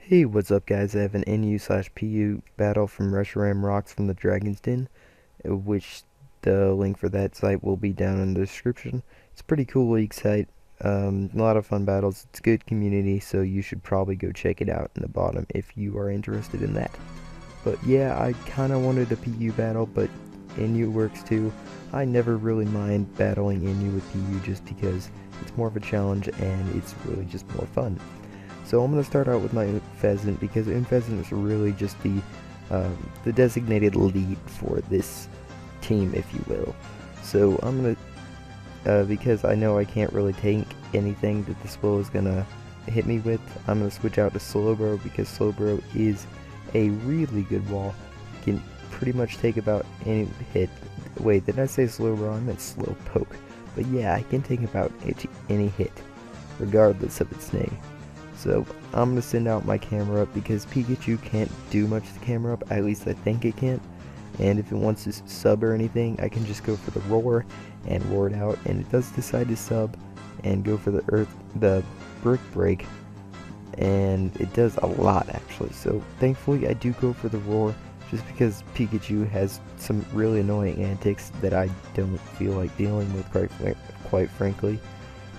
Hey, what's up guys? I have an NU/PU battle from ReshiramRocks from the Dragon's Den, which the link for that site will be down in the description. It's a pretty cool league site, a lot of fun battles, it's good community, so you should probably go check it out in the bottom if you are interested in that. But yeah, I kinda wanted a PU battle, but NU works too. I never really mind battling NU with PU just because it's more of a challenge and it's really just more fun. So I'm going to start out with my pheasant because pheasant is really just the designated lead for this team, if you will. So I'm going to, because I know I can't really tank anything that the slow is going to hit me with, I'm going to switch out to Slowbro because Slowbro is a really good wall. You can pretty much take about any hit. Wait, did I say Slowbro? I meant Slowpoke. But yeah, I can take about any hit, regardless of its name. So I'm going to send out my camera up because Pikachu can't do much to the camera up, at least I think it can't. And if it wants to sub or anything, I can just go for the roar and roar it out. And it does decide to sub and go for the brick break. And it does a lot actually. So thankfully I do go for the roar just because Pikachu has some really annoying antics that I don't feel like dealing with quite frankly.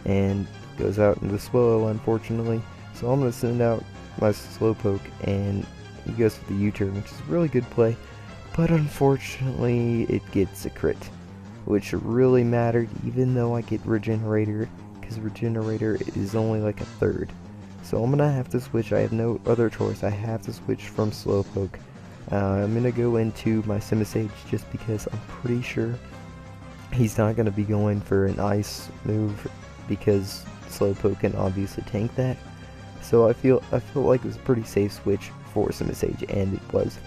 And goes out into the Swallow unfortunately. So I'm going to send out my Slowpoke, and he goes for the U-turn, which is a really good play, but unfortunately it gets a crit, which really mattered even though I get Regenerator, because Regenerator is only like a third. So I'm going to have to switch, I have no other choice, I have to switch from Slowpoke. I'm going to go into my Simisage just because I'm pretty sure he's not going to be going for an Ice move because Slowpoke can obviously tank that. So I feel like it was a pretty safe switch for Simisage, and it was.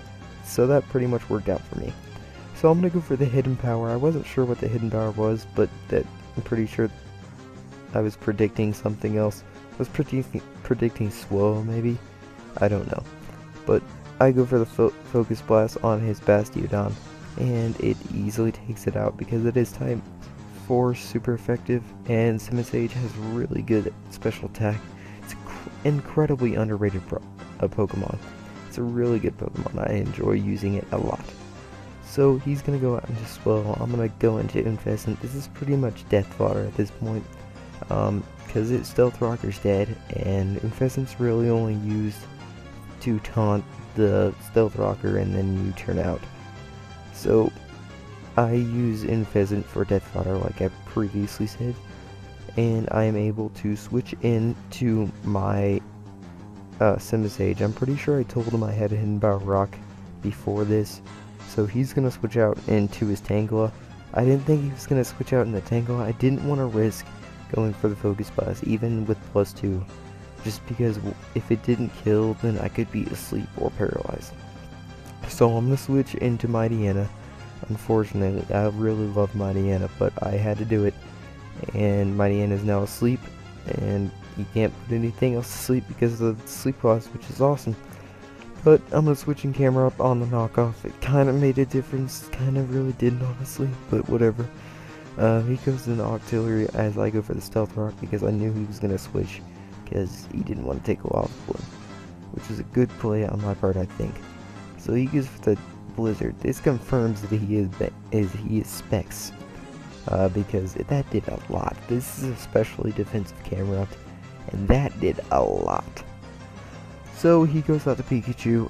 So that pretty much worked out for me. So I'm going to go for the Hidden Power. I wasn't sure what the Hidden Power was, but that I'm pretty sure I was predicting something else. I was predicting Swallow, maybe? I don't know. But I go for the Focus Blast on his Bastiodon, and it easily takes it out because it is type 4 super effective, and Simisage has really good special attack. It's incredibly underrated Pokemon. It's a really good Pokemon. I enjoy using it a lot. So he's going to go out into Swell. I'm going to go into Infestant. This is pretty much death fodder at this point. Because Stealth Rocker's dead. And Infestant's really only used to taunt the Stealth Rocker and then you turn out. So I use Infestant for death fodder like I previously said. And I am able to switch into my Simisage. I'm pretty sure I told him I had a Hidden Power Rock before this, so he's going to switch out into his Tangela. I didn't think he was going to switch out in the Tangela. I didn't want to risk going for the Focus Blast, even with +2, just because if it didn't kill, then I could be asleep or paralyzed. So I'm going to switch into Mightyena. Unfortunately, I really love Mightyena, but I had to do it. And Mightyena is now asleep, and you can't put anything else to sleep because of the sleep clause, which is awesome. But I'm gonna switch in camera up on the knockoff. It kind of made a difference, kind of really didn't honestly, but whatever. He goes in the Octillery as I go for the Stealth Rock because I knew he was gonna switch because he didn't want to take a Lava Bloom, which was a good play on my part, I think. So he goes for the Blizzard. This confirms that he is Specs. Because that did a lot. This is a specially defensive camera up, and that did a lot. So he goes out to Pikachu.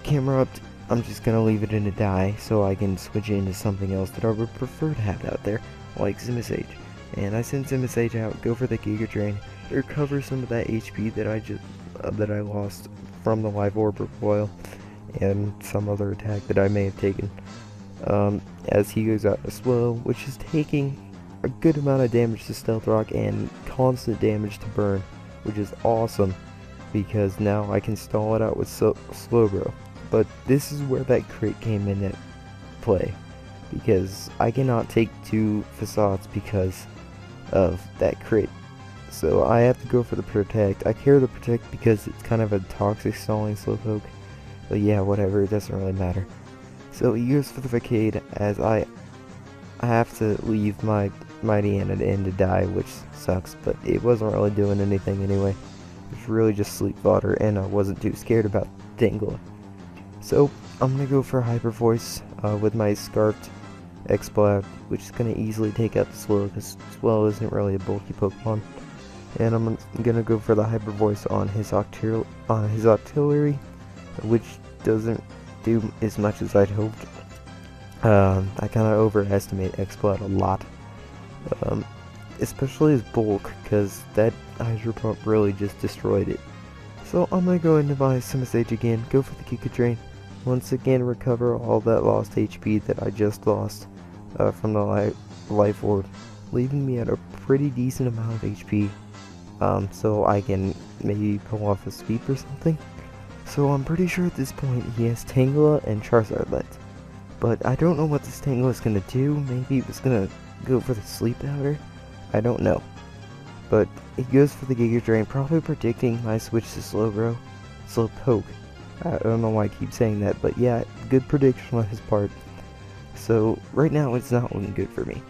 Camera up, I'm just gonna leave it in a die so I can switch into something else that I would prefer to have out there, like Simisage. And I send Simisage out, go for the Giga Drain, recover some of that HP that I lost from the Live Orb recoil and some other attack that I may have taken. As he goes out to Swell, which is taking a good amount of damage to Stealth Rock and constant damage to Burn, which is awesome because now I can stall it out with Slowbro. But this is where that crit came in at play, because I cannot take 2 Facades because of that crit. So I have to go for the Protect. I care the Protect because it's kind of a toxic stalling Slowpoke, but yeah, whatever, it doesn't really matter. So he goes for the Facade as I have to leave my Mightyena to end to die, which sucks, but it wasn't really doing anything anyway. was really just sleep fodder, and I wasn't too scared about Tangela. So I'm gonna go for Hyper Voice with my Scarfed Exploud, which is gonna easily take out the Swell, because Swell isn't really a bulky Pokemon. And I'm gonna go for the Hyper Voice on his Octillery, which doesn't do as much as I'd hoped. I kind of overestimate Exploud a lot, especially his bulk, because that Hydro Pump really just destroyed it. So I'm gonna go into my Simisage again, go for the Giga Drain, once again recover all that lost HP that I just lost from the Life Orb, leaving me at a pretty decent amount of HP, so I can maybe pull off a sweep or something. So I'm pretty sure at this point he has Tangela and Charizard left, but I don't know what this Tangela is gonna do. Maybe it was gonna go for the Sleep Powder, I don't know. But he goes for the Giga Drain, probably predicting my switch to Slowpoke. I don't know why I keep saying that, but yeah, good prediction on his part. So right now it's not looking good for me.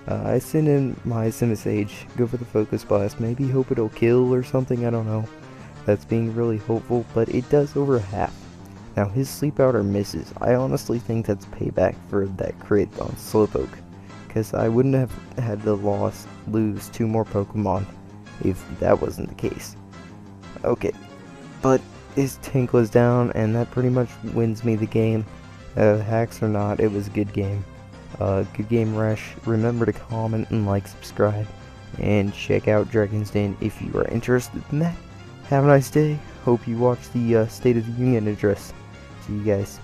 I send in my Simisage, go for the Focus Blast, maybe hope it'll kill or something, I don't know. That's being really hopeful, but it does over half. Now his Sleep Powder misses. I honestly think that's payback for that crit on Slowpoke, because I wouldn't have had to lose 2 more Pokemon if that wasn't the case. Okay, but his Tinkler's down, and that pretty much wins me the game. Hacks or not, it was a good game. Good game, Resh. Remember to comment and like, subscribe, and check out Dragon's Den if you are interested in that. Have a nice day. Hope you watch the State of the Union address. See you guys.